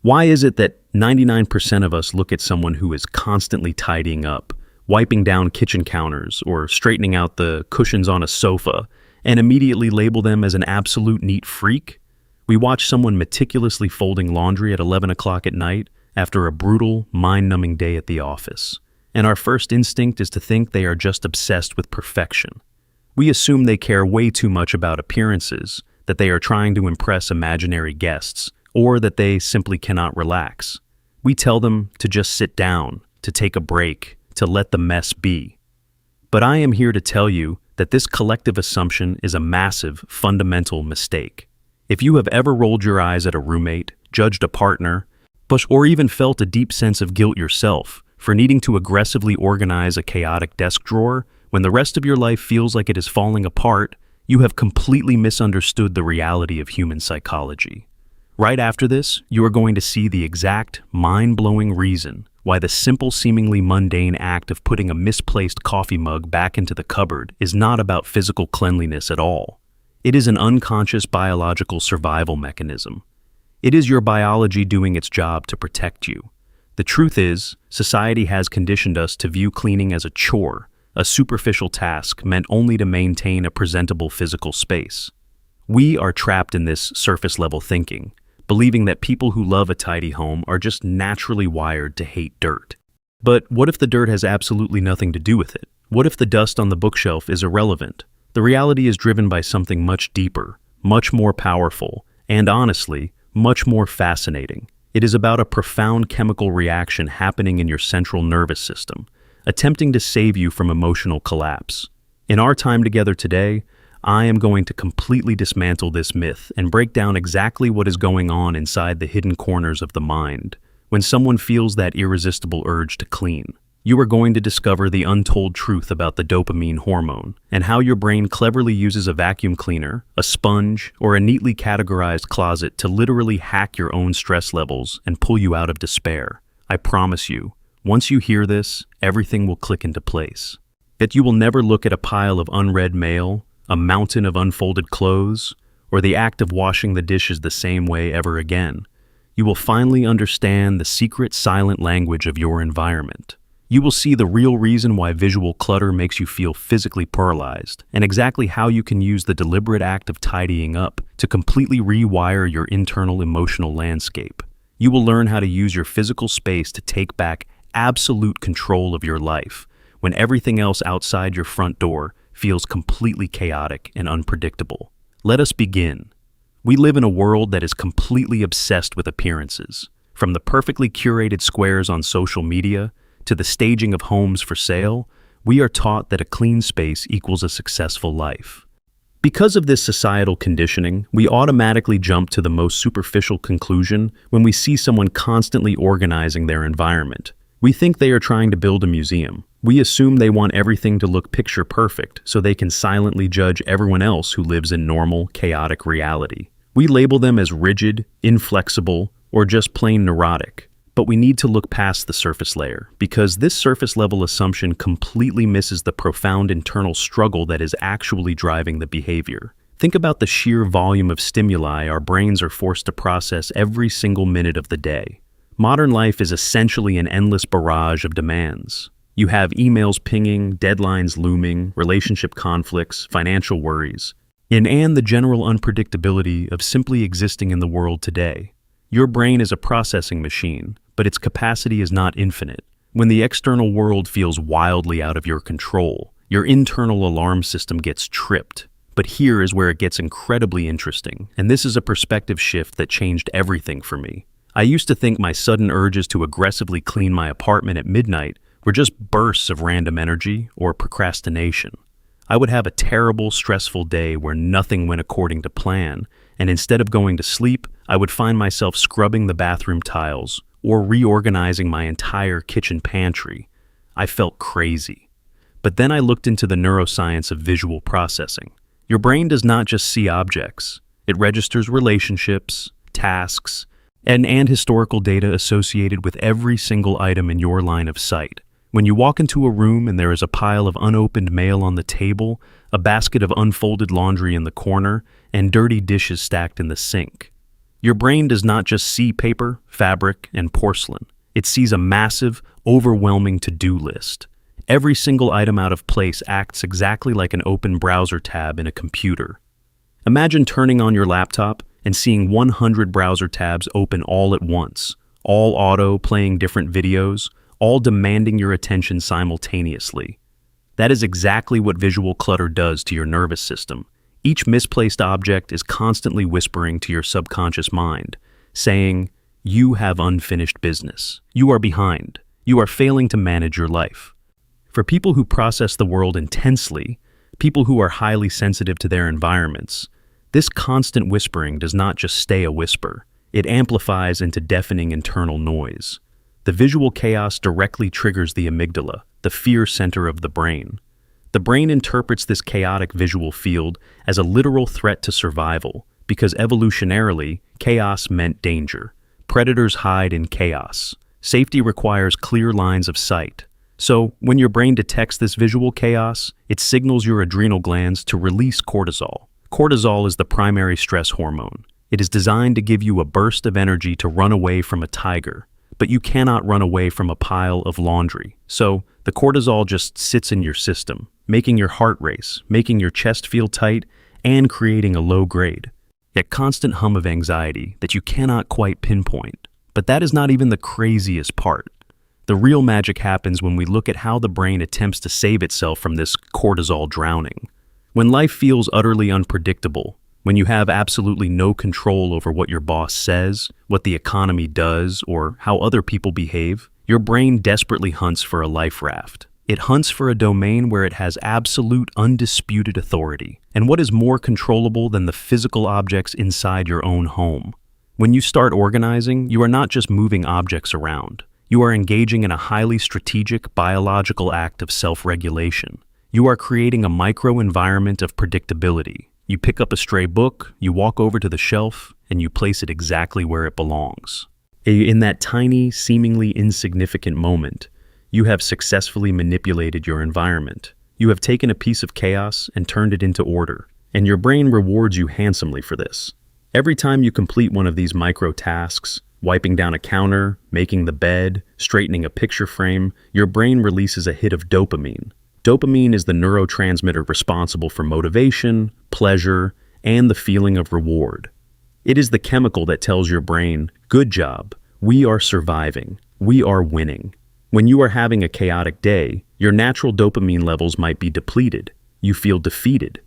Why is it that 99% of us look at someone who is constantly tidying up, wiping down kitchen counters, or straightening out the cushions on a sofa, and immediately label them as an absolute neat freak? We watch someone meticulously folding laundry at 11 o'clock at night after a brutal, mind-numbing day at the office, and our first instinct is to think they are just obsessed with perfection. We assume they care way too much about appearances, that they are trying to impress imaginary guests, or that they simply cannot relax. We tell them to just sit down, to take a break, to let the mess be. But I am here to tell you that this collective assumption is a massive, fundamental mistake. If you have ever rolled your eyes at a roommate, judged a partner, or even felt a deep sense of guilt yourself for needing to aggressively organize a chaotic desk drawer when the rest of your life feels like it is falling apart, you have completely misunderstood the reality of human psychology. Right after this, you are going to see the exact, mind-blowing reason why the simple, seemingly mundane act of putting a misplaced coffee mug back into the cupboard is not about physical cleanliness at all. It is an unconscious biological survival mechanism. It is your biology doing its job to protect you. The truth is, society has conditioned us to view cleaning as a chore, a superficial task meant only to maintain a presentable physical space. We are trapped in this surface-level thinking, believing that people who love a tidy home are just naturally wired to hate dirt. But what if the dirt has absolutely nothing to do with it? What if the dust on the bookshelf is irrelevant? The reality is driven by something much deeper, much more powerful, and honestly, much more fascinating. It is about a profound chemical reaction happening in your central nervous system, attempting to save you from emotional collapse. In our time together today, I am going to completely dismantle this myth and break down exactly what is going on inside the hidden corners of the mind when someone feels that irresistible urge to clean. You are going to discover the untold truth about the dopamine hormone and how your brain cleverly uses a vacuum cleaner, a sponge, or a neatly categorized closet to literally hack your own stress levels and pull you out of despair. I promise you, once you hear this, everything will click into place. That you will never look at a pile of unread mail, a mountain of unfolded clothes, or the act of washing the dishes the same way ever again. You will finally understand the secret silent language of your environment. You will see the real reason why visual clutter makes you feel physically paralyzed, and exactly how you can use the deliberate act of tidying up to completely rewire your internal emotional landscape. You will learn how to use your physical space to take back absolute control of your life when everything else outside your front door feels completely chaotic and unpredictable. Let us begin. We live in a world that is completely obsessed with appearances. From the perfectly curated squares on social media to the staging of homes for sale, we are taught that a clean space equals a successful life. Because of this societal conditioning, we automatically jump to the most superficial conclusion when we see someone constantly organizing their environment. We think they are trying to build a museum. We assume they want everything to look picture perfect so they can silently judge everyone else who lives in normal, chaotic reality. We label them as rigid, inflexible, or just plain neurotic. But we need to look past the surface layer, because this surface-level assumption completely misses the profound internal struggle that is actually driving the behavior. Think about the sheer volume of stimuli our brains are forced to process every single minute of the day. Modern life is essentially an endless barrage of demands. You have emails pinging, deadlines looming, relationship conflicts, financial worries, and the general unpredictability of simply existing in the world today. Your brain is a processing machine, but its capacity is not infinite. When the external world feels wildly out of your control, your internal alarm system gets tripped. But here is where it gets incredibly interesting, and this is a perspective shift that changed everything for me. I used to think my sudden urges to aggressively clean my apartment at midnight were just bursts of random energy or procrastination. I would have a terrible, stressful day where nothing went according to plan, and instead of going to sleep, I would find myself scrubbing the bathroom tiles or reorganizing my entire kitchen pantry. I felt crazy. But then I looked into the neuroscience of visual processing. Your brain does not just see objects. It registers relationships, tasks, and historical data associated with every single item in your line of sight. When you walk into a room and there is a pile of unopened mail on the table, a basket of unfolded laundry in the corner, and dirty dishes stacked in the sink, Your brain does not just see paper, fabric, and porcelain. It sees a massive, overwhelming to-do list. Every single item out of place acts exactly like an open browser tab in a computer. Imagine turning on your laptop and seeing 100 browser tabs open all at once, all auto, playing different videos, all demanding your attention simultaneously. That is exactly what visual clutter does to your nervous system. Each misplaced object is constantly whispering to your subconscious mind, saying, "You have unfinished business. You are behind. You are failing to manage your life." For people who process the world intensely, people who are highly sensitive to their environments, this constant whispering does not just stay a whisper. It amplifies into deafening internal noise. The visual chaos directly triggers the amygdala, the fear center of the brain. The brain interprets this chaotic visual field as a literal threat to survival, because evolutionarily, chaos meant danger. Predators hide in chaos. Safety requires clear lines of sight. So, when your brain detects this visual chaos, it signals your adrenal glands to release cortisol. Cortisol is the primary stress hormone. It is designed to give you a burst of energy to run away from a tiger. But you cannot run away from a pile of laundry. So, the cortisol just sits in your system, making your heart race, making your chest feel tight, and creating a low grade, yet constant hum of anxiety that you cannot quite pinpoint. But that is not even the craziest part. The real magic happens when we look at how the brain attempts to save itself from this cortisol drowning. When life feels utterly unpredictable, when you have absolutely no control over what your boss says, what the economy does, or how other people behave, your brain desperately hunts for a life raft. It hunts for a domain where it has absolute, undisputed authority. And what is more controllable than the physical objects inside your own home? When you start organizing, you are not just moving objects around. You are engaging in a highly strategic biological act of self-regulation. You are creating a micro-environment of predictability. You pick up a stray book, you walk over to the shelf, and you place it exactly where it belongs. In that tiny, seemingly insignificant moment, you have successfully manipulated your environment. You have taken a piece of chaos and turned it into order, and your brain rewards you handsomely for this. Every time you complete one of these micro tasks, wiping down a counter, making the bed, straightening a picture frame, your brain releases a hit of dopamine. Dopamine is the neurotransmitter responsible for motivation, pleasure, and the feeling of reward. It is the chemical that tells your brain, "Good job, we are surviving, we are winning." When you are having a chaotic day, your natural dopamine levels might be depleted. You feel defeated.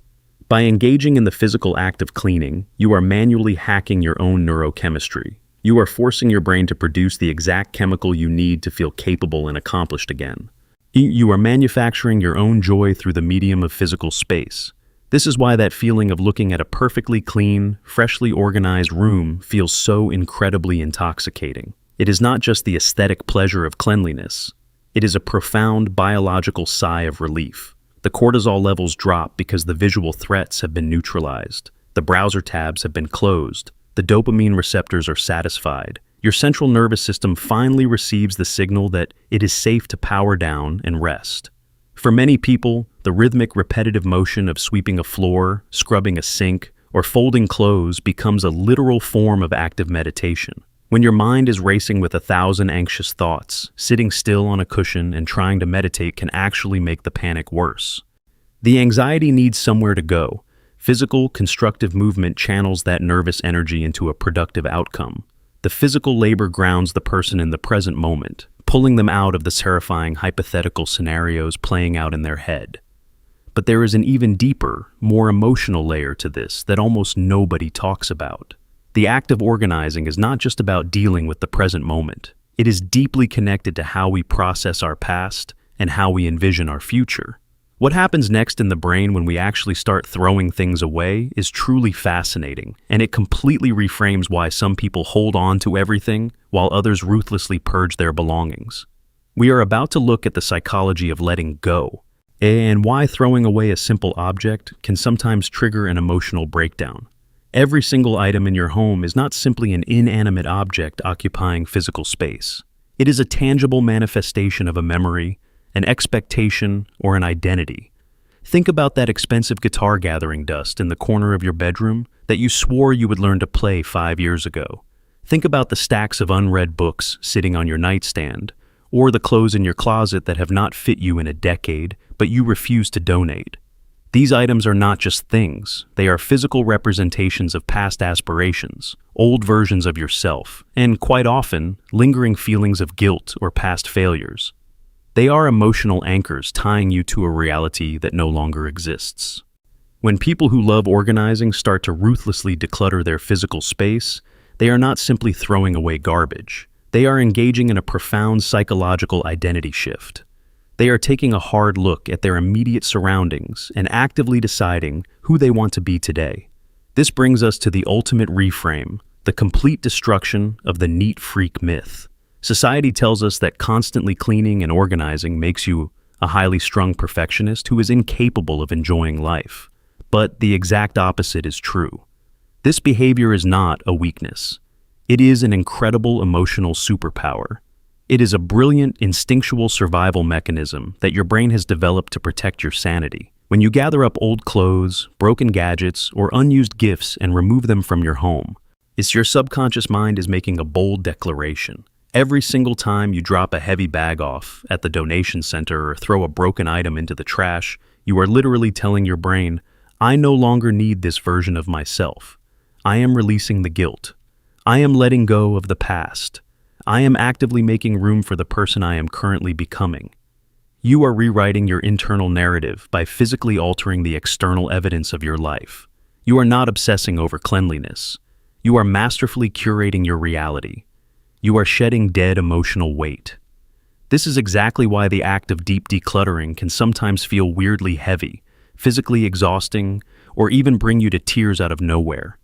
By engaging in the physical act of cleaning, you are manually hacking your own neurochemistry. You are forcing your brain to produce the exact chemical you need to feel capable and accomplished again. You are manufacturing your own joy through the medium of physical space. This is why that feeling of looking at a perfectly clean, freshly organized room feels so incredibly intoxicating. It is not just the aesthetic pleasure of cleanliness. It is a profound biological sigh of relief. The cortisol levels drop because the visual threats have been neutralized. The browser tabs have been closed. The dopamine receptors are satisfied. Your central nervous system finally receives the signal that it is safe to power down and rest. For many people, the rhythmic, repetitive motion of sweeping a floor, scrubbing a sink, or folding clothes becomes a literal form of active meditation. When your mind is racing with 1,000 anxious thoughts, sitting still on a cushion and trying to meditate can actually make the panic worse. The anxiety needs somewhere to go. Physical, constructive movement channels that nervous energy into a productive outcome. The physical labor grounds the person in the present moment, pulling them out of the terrifying hypothetical scenarios playing out in their head. But there is an even deeper, more emotional layer to this that almost nobody talks about. The act of organizing is not just about dealing with the present moment. It is deeply connected to how we process our past and how we envision our future. What happens next in the brain when we actually start throwing things away is truly fascinating, and it completely reframes why some people hold on to everything while others ruthlessly purge their belongings. We are about to look at the psychology of letting go, and why throwing away a simple object can sometimes trigger an emotional breakdown. Every single item in your home is not simply an inanimate object occupying physical space. It is a tangible manifestation of a memory, an expectation, or an identity. Think about that expensive guitar gathering dust in the corner of your bedroom that you swore you would learn to play 5 years ago. Think about the stacks of unread books sitting on your nightstand, or the clothes in your closet that have not fit you in a decade, but you refuse to donate. These items are not just things, they are physical representations of past aspirations, old versions of yourself, and quite often, lingering feelings of guilt or past failures. They are emotional anchors tying you to a reality that no longer exists. When people who love organizing start to ruthlessly declutter their physical space, they are not simply throwing away garbage. They are engaging in a profound psychological identity shift. They are taking a hard look at their immediate surroundings and actively deciding who they want to be today. This brings us to the ultimate reframe, the complete destruction of the neat freak myth. Society tells us that constantly cleaning and organizing makes you a highly strung perfectionist who is incapable of enjoying life. But the exact opposite is true. This behavior is not a weakness. It is an incredible emotional superpower. It is a brilliant, instinctual survival mechanism that your brain has developed to protect your sanity. When you gather up old clothes, broken gadgets, or unused gifts and remove them from your home, it's your subconscious mind is making a bold declaration. Every single time you drop a heavy bag off at the donation center or throw a broken item into the trash, you are literally telling your brain, I no longer need this version of myself. I am releasing the guilt. I am letting go of the past. I am actively making room for the person I am currently becoming. You are rewriting your internal narrative by physically altering the external evidence of your life. You are not obsessing over cleanliness. You are masterfully curating your reality. You are shedding dead emotional weight. This is exactly why the act of deep decluttering can sometimes feel weirdly heavy, physically exhausting, or even bring you to tears out of nowhere.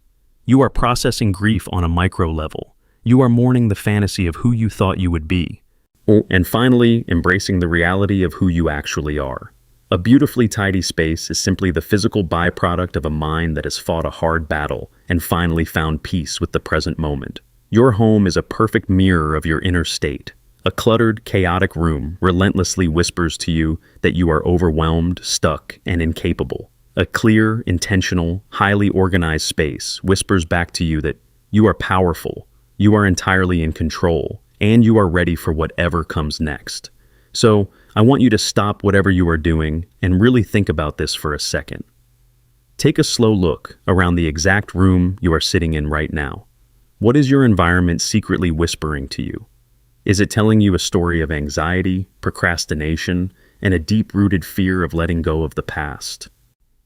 You are processing grief on a micro level. You are mourning the fantasy of who you thought you would be. And finally, embracing the reality of who you actually are. A beautifully tidy space is simply the physical byproduct of a mind that has fought a hard battle and finally found peace with the present moment. Your home is a perfect mirror of your inner state. A cluttered, chaotic room relentlessly whispers to you that you are overwhelmed, stuck, and incapable. A clear, intentional, highly organized space whispers back to you that you are powerful, you are entirely in control, and you are ready for whatever comes next. So, I want you to stop whatever you are doing and really think about this for a second. Take a slow look around the exact room you are sitting in right now. What is your environment secretly whispering to you? Is it telling you a story of anxiety, procrastination, and a deep-rooted fear of letting go of the past?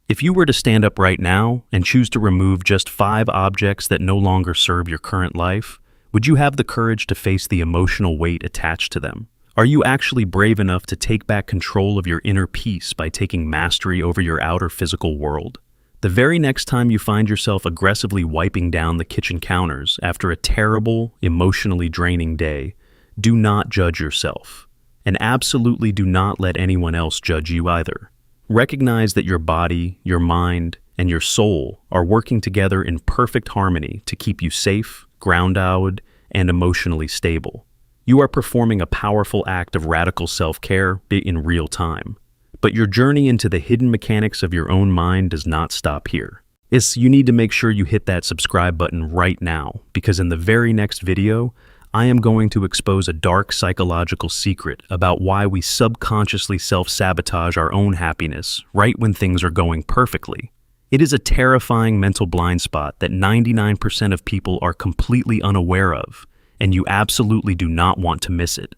If you were to stand up right now and choose to remove just 5 objects that no longer serve your current life, would you have the courage to face the emotional weight attached to them? Are you actually brave enough to take back control of your inner peace by taking mastery over your outer physical world? The very next time you find yourself aggressively wiping down the kitchen counters after a terrible, emotionally draining day, do not judge yourself. And absolutely do not let anyone else judge you either. Recognize that your body, your mind, and your soul are working together in perfect harmony to keep you safe, grounded, and emotionally stable. You are performing a powerful act of radical self-care in real time. But your journey into the hidden mechanics of your own mind does not stop here. You need to make sure you hit that subscribe button right now, because in the very next video, I am going to expose a dark psychological secret about why we subconsciously self-sabotage our own happiness right when things are going perfectly. It is a terrifying mental blind spot that 99% of people are completely unaware of, and you absolutely do not want to miss it.